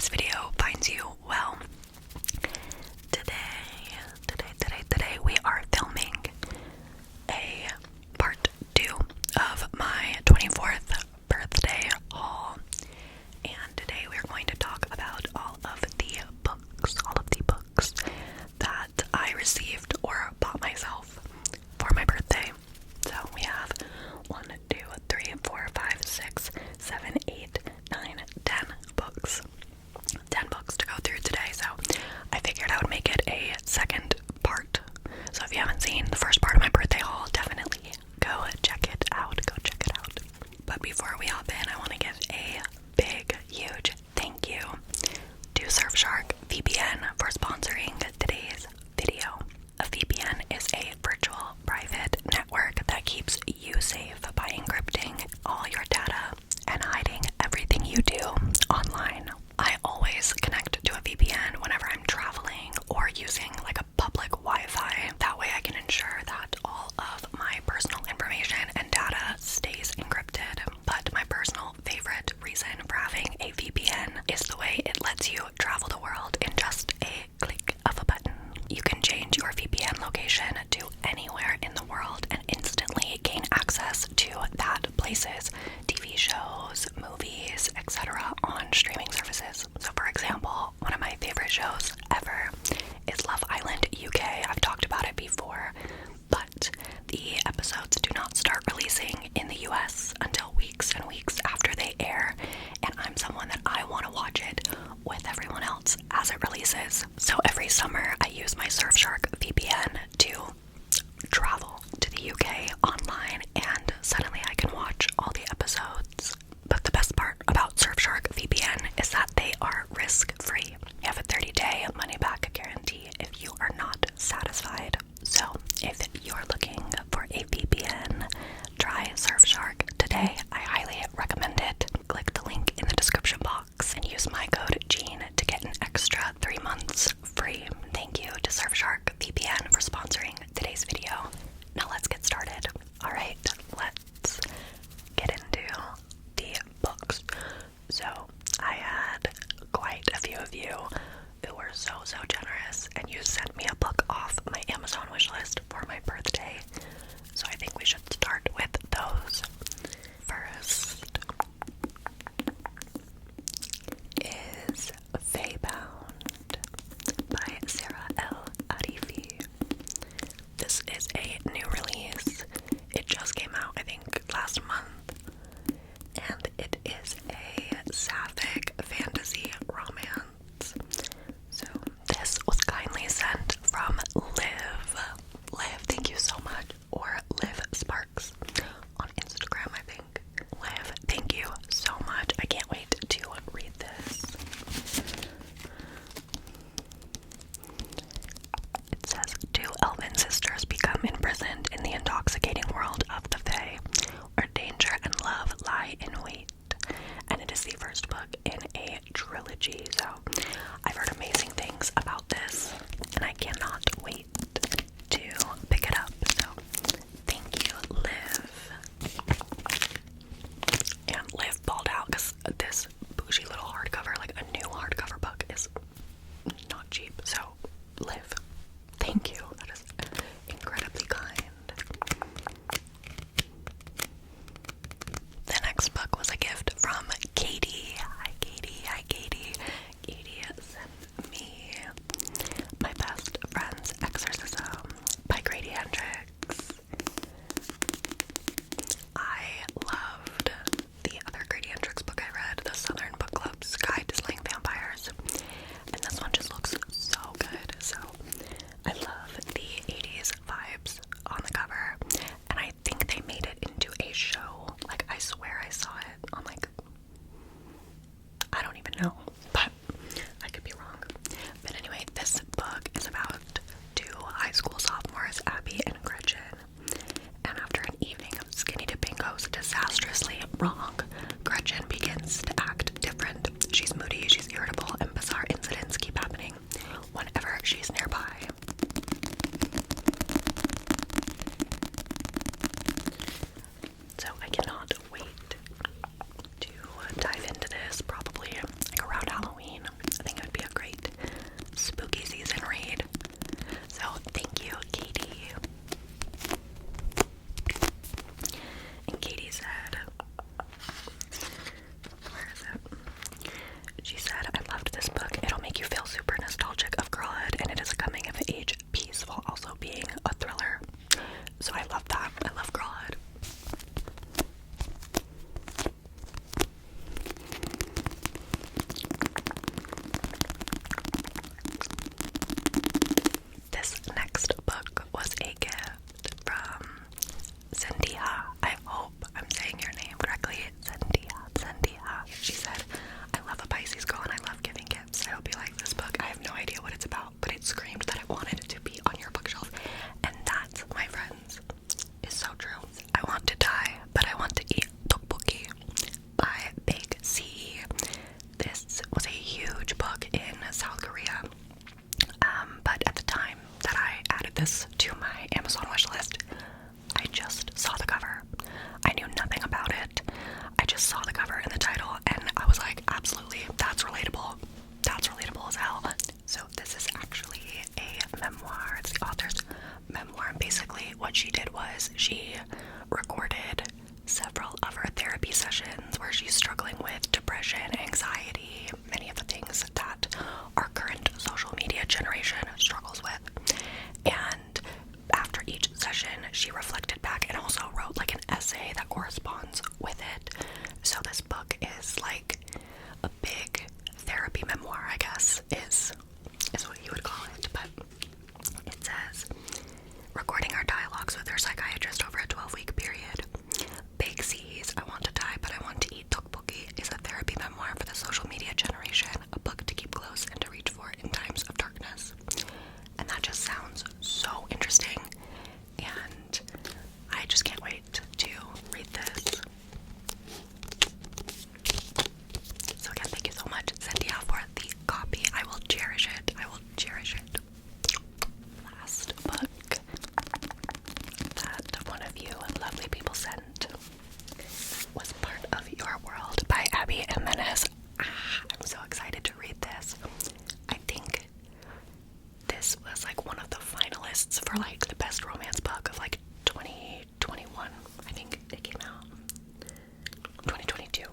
this video finds you. Well, today we are filming a part 2 of my 24th birthday haul. And today we're going to talk about all of the books that I received or bought myself for my birthday. So we have 1, 2, 3, 4, 5, 6, 7, 8, 9, 10 books. 10 books to go through today, so I figured I would make it a second part. So if you haven't seen the first part of my birthday haul, definitely go check it out. But before we hop in, I want to give a big, huge thank you to Surfshark VPN for sponsoring today's video. A VPN is a virtual private network that keeps you safe by encrypting all your data and hiding everything you do online. I always connect to a VPN whenever I'm traveling or using like a public Wi-Fi. That way I can ensure that all of my personal information and data stays encrypted. But my personal favorite reason for having a VPN is the way it lets you travel the world in just a click of a button. You can change your VPN location to anywhere in the world and instantly gain access to that place's TV shows, movies, etc. on streaming services. So for example, one of my favorite shows ever is Love Island UK. I've talked about it before, but the episodes do not start releasing in the US until weeks and weeks after they air, and I'm someone that I want to watch it with everyone else as it releases. So every summer I use my Surfshark VPN to travel to the UK online, and suddenly I can watch all the episodes. But the best part about Surfshark VPN is that they are risk-free. You have a 30-day money-back guarantee if you are not satisfied. So if you're looking for a VPN, try Surfshark today. I highly recommend it. Click the link in the description box and use my code JEAN to get an extra 3 months free. Thank you to Surfshark VPN for sponsoring today's video. Now let's get started. Alright, let's get into the books. So I had quite a few of you who were so generous, and you sent me a book off my Amazon wishlist for my birthday. So I think we should start with those. First is Feybound by Sarah L. Arifi. This is a new release. It just came out, I think, last month, and it is a sapphic fantasy romance. So this was kindly sent from Liv, thank you so much, or Liv Sparks on Instagram, I think. Liv, thank you so much. I can't wait to read this. It says, 2 elven sisters become imprisoned in the intoxicating world of the Fae, where danger and love lie in wait. And it is the first book in a trilogy, so I've heard amazing things about this, and I cannot wait to pick it up. So thank you, Liv. And Liv balled out because this bougie little hardcover, like a new hardcover book, is not cheap. So Liv, thank you. That is incredibly kind. The next book was a gift from Katie. Hi Katie. Katie sent me what she did was she recorded several of her therapy sessions where she's struggling with depression, anxiety, many of the things that our current social media generation struggles with. And after each session, she reflected back and also wrote like an essay that corresponds with it. So this book is like a big therapy memoir, I guess, is what you would call it. But it says, recording our dialogues with her psychiatrist over a 12-week period. Big C's, I want to die, but I want to eat tteokbokki is a therapy memoir for the social media generation, a book to keep close and to reach for in times of darkness. And that just sounds so interesting, and I just can't wait to read this. So again, thank you so much, Cynthia, for the copy. I will cherish it. I will cherish it. Last book that one of you lovely people sent was Part of Your World by Abby Jimenez. I'm so excited to read this. I think this was like one of the finalists for like the best romance book of like 2021. I think it came out 2022.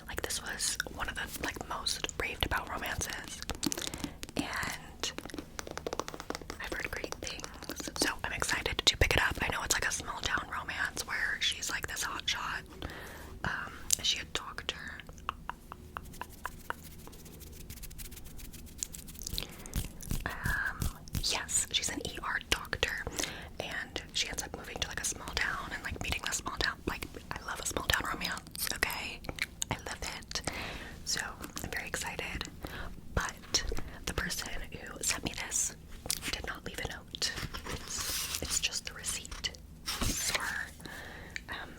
Like this was one of the like most raved about romances, and I've heard great things. So I'm excited to pick it up. I know it's like a small town romance where she's like this hotshot. Is she a doctor? Yes, she's an ER doctor, and she ends up moving to like a small town and like meeting the small town. Like, I love a small town romance, okay? I love it. So I'm very excited. But the person who sent me this did not leave a note. It's just the receipt. So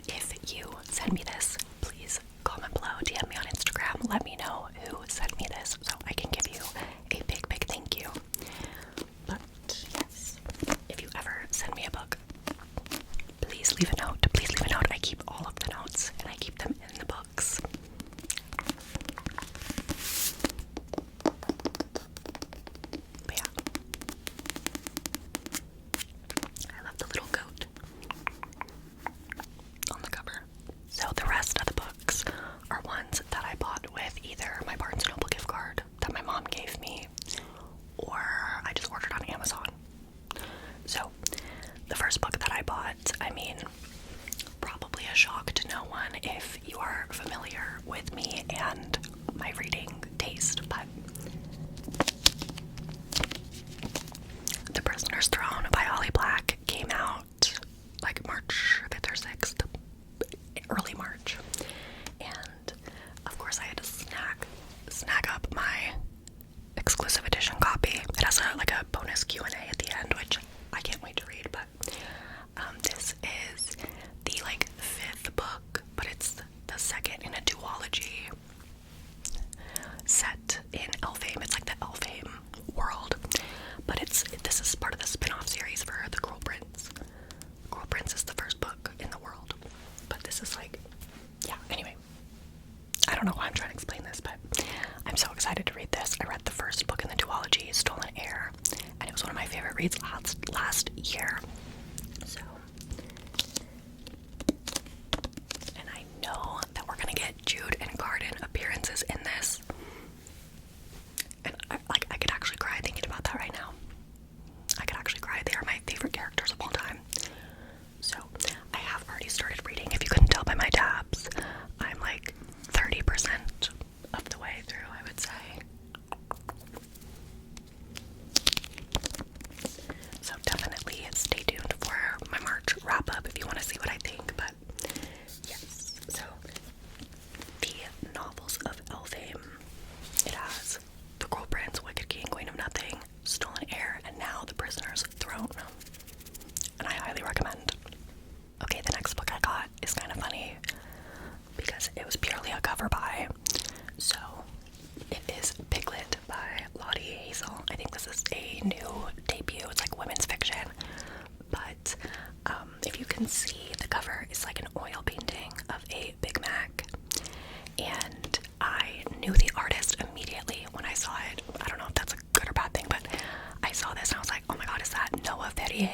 if you send me this, please comment below, DM me on Instagram, let me know who sent me this so I can give you a big, big thank you. But yes, if you ever send me a book, please leave a note. Please leave a note. I keep all of the notes and I keep them in the books. But yeah, I love the little goat on the cover. So the rest of the books are ones that I bought with either my Barnes & Noble gift card that my mom gave me, or I just ordered on Amazon. So the first book that I bought, I mean, probably a shock to no one if you are familiar with me and my reading taste, but The Prisoner's Throne by Holly Black came out like March 5th or 6th, early March, and of course I had to snag up my exclusive edition copy. It has a bonus Q&A at the end, which I can't wait to read. But this is the like 5th book, but it's the second in a duology set in Elfhame. It's like the Elfhame world, but this is part of the spin-off series for The Cruel Prince. Cruel Prince is the first book in the world, but this is like, yeah, anyway, I don't know why I'm trying to explain this, but I'm so excited to read this. I read the first book in the duology, Stolen Heir, and it was one of my favorite reads last year. So, and I know that we're gonna get Jude and Garden appearances in this, and I could actually cry thinking about that right now. I could actually cry. They are my favorite characters of all time. So I have already started reading. If you couldn't tell by my tabs, I'm like 30% of the way through, I would say. So definitely stay tuned for my March wrap-up if you want to see what I think. But yes, so the novels of Elfhame, it has The Cruel Prince, Wicked King, Queen of Nothing, Stolen Heir, and now The Prisoner's Throne. And I highly recommend. Okay, the next book I got is kind of funny because it was purely a cover buy. So it is Piglet by Lottie Hazel. I think this is a new debut. It's like women's fiction. But if you can see, the cover is like an oil painting of a Big Mac. And I knew the artist immediately when I saw it. I don't know if that's a good or bad thing, but I saw this and I was like, oh my god, is that Noah Ferrier?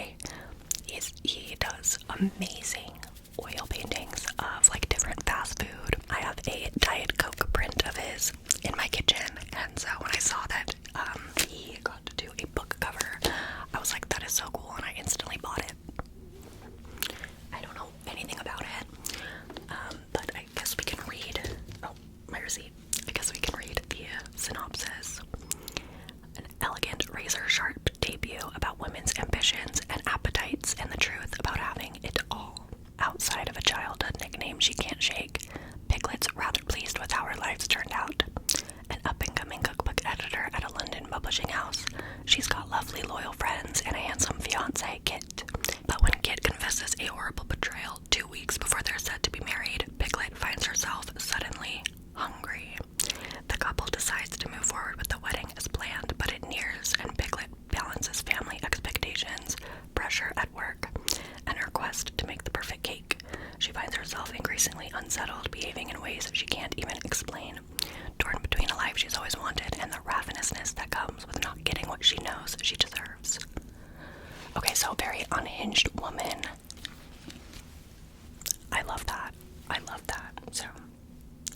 publishing house. She's got lovely, loyal friends and a handsome fiance, Kit. But when Kit confesses a horrible betrayal 2 weeks before they're set to be married, Piglet finds herself suddenly hungry. The couple decides to move forward with the wedding as planned, but it nears, and Piglet balances family expectations, pressure at work, and her quest to make the perfect cake. She finds herself increasingly unsettled, behaving in ways she can't even explain, torn between a life she's always wanted and the ravenousness that comes with not getting what she knows she deserves. Okay, so very unhinged woman. I love that. I love that. So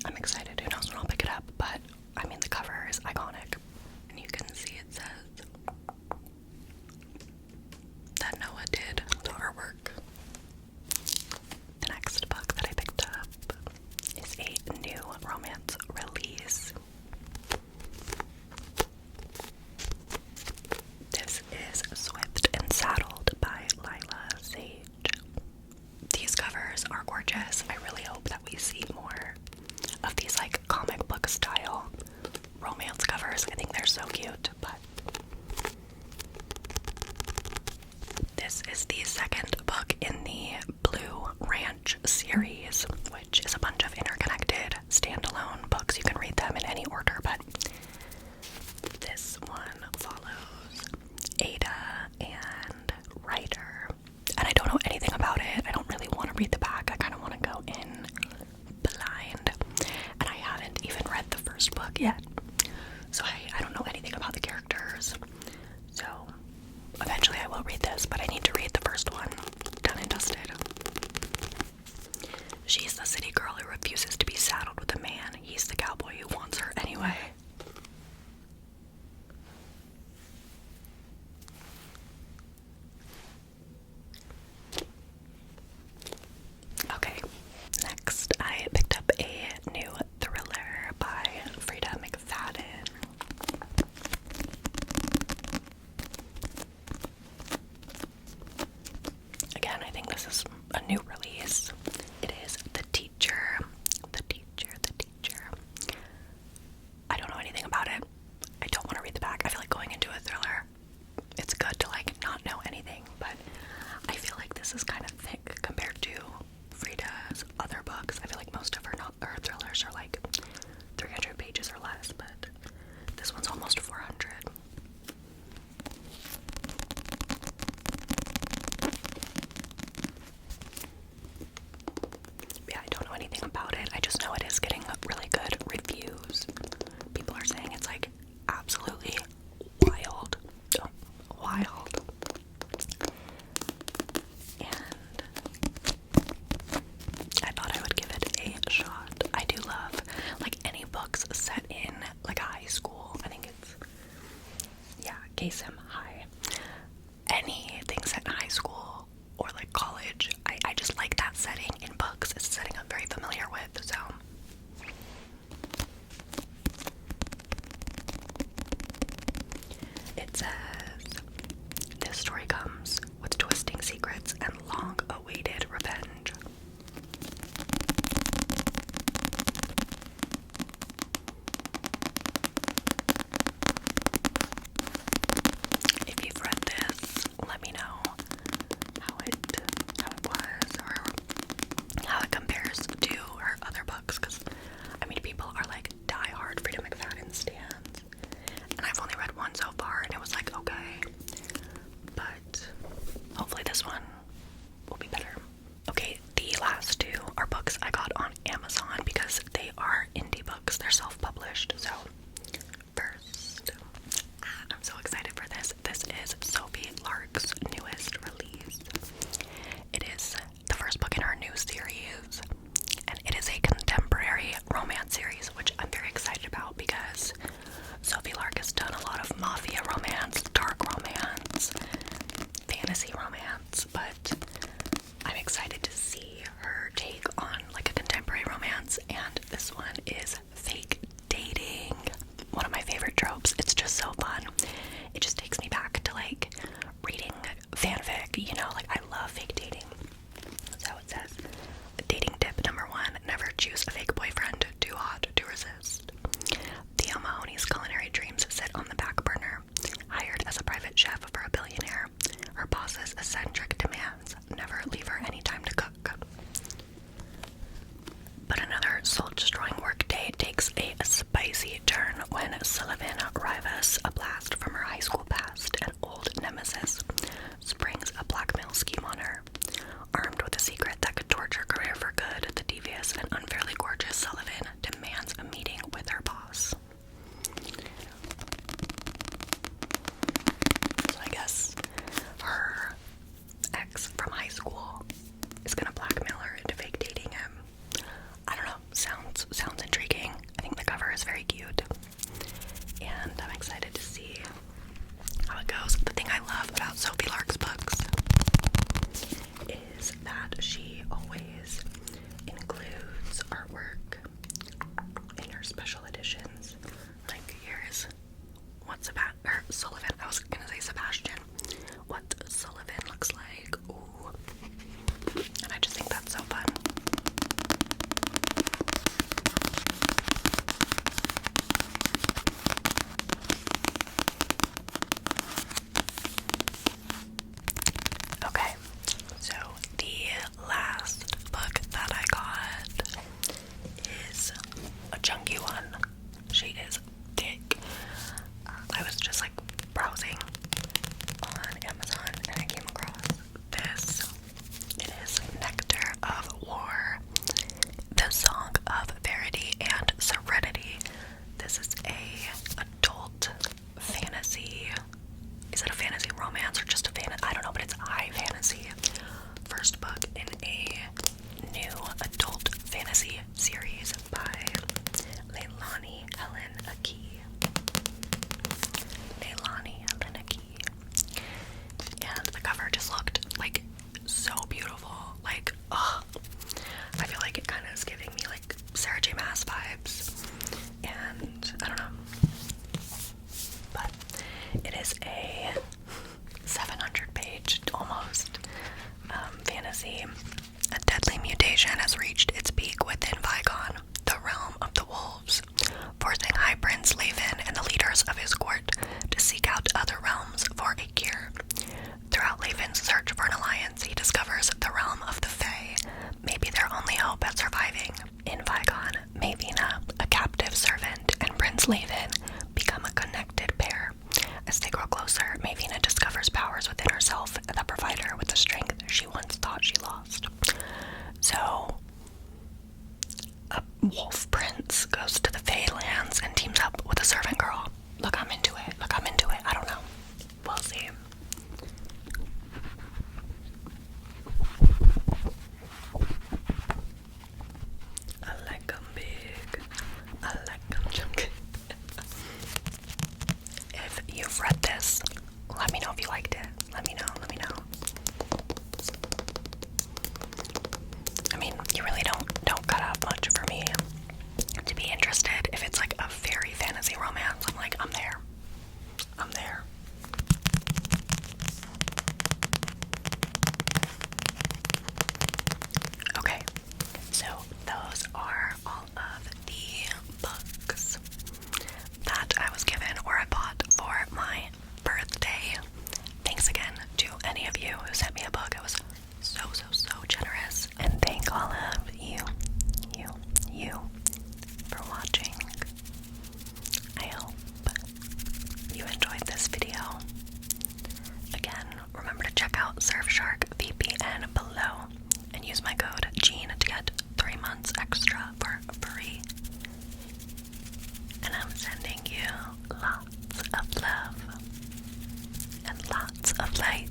I'm excited. Who knows when I'll pick it up, but I mean, the cover is iconic. And you can see it says that Noah did the artwork. The next book that I picked up is a new romance release. This is Swift and Saddled by Lila Sage. These covers are gorgeous. I really hope that we see more of these like comic book style romance covers. I think they're so cute, but this is the second book in the Blue Ranch series, which is a bunch of interconnected standalone books. You can read them in any order, but this one follows Ada and Ryder. And I don't know anything about it. I don't really want to read the back. I kind of want to go in blind. And I haven't even read the first book yet. So I don't know anything about the characters. So eventually I will read this, but I need to read the first one. Done and dusted. She's the city girl who refuses to be saddled with a man. He's the cowboy who wants her anyway. Okay, next I picked up a new thriller by Frida McFadden. Again, I think this is a new release. It is The Teacher. The Teacher, The Teacher. I don't know anything about it. I don't want to read the back. I feel like going into a thriller, it's good to like not know anything, but I feel like this is kind of thick compared to Frida's other books. I feel like most of her thrillers are like 300 pages or less, but this one's almost 400. Yeah, I don't know anything about it. I just know it is getting really good reviews. People are saying it's like absolutely wild. Wild. And I thought I would give it a shot. I do love like any books set in like a high school. I think it's, yeah, KSM High. Anything set in high school or like college, I just like that setting in books. It's a setting I'm very familiar with, so. It says, this story comes with twisting secrets and long-awaited revenge. If you've read this, let me know how it was, or how it compares to her other books, because I mean, people are like die-hard Frida McFadden stans, and I've only read one so far, and it was like, okay, but hopefully this one will be better. strength she once thought she lost. So, a wolf prince goes to the Fey lands and teams up with a servant girl. Look, I'm into it. I don't know. We'll see. I like 'em big. I like 'em chunky. If you've read this, let me know if you liked it. Let me know. I mean, you really don't cut out much for me to be interested. If it's like a very fantasy romance, I'm like, I'm there. Okay, so those are all of the books that I was given or I bought for my birthday. Thanks again to any of you who sent me a book. It was so generous. And thank all of you for watching. I hope you enjoyed this video. Again, remember to check out Surfshark VPN below and use my code JEAN to get 3 months extra for free. And I'm sending you lots of love and lots of light.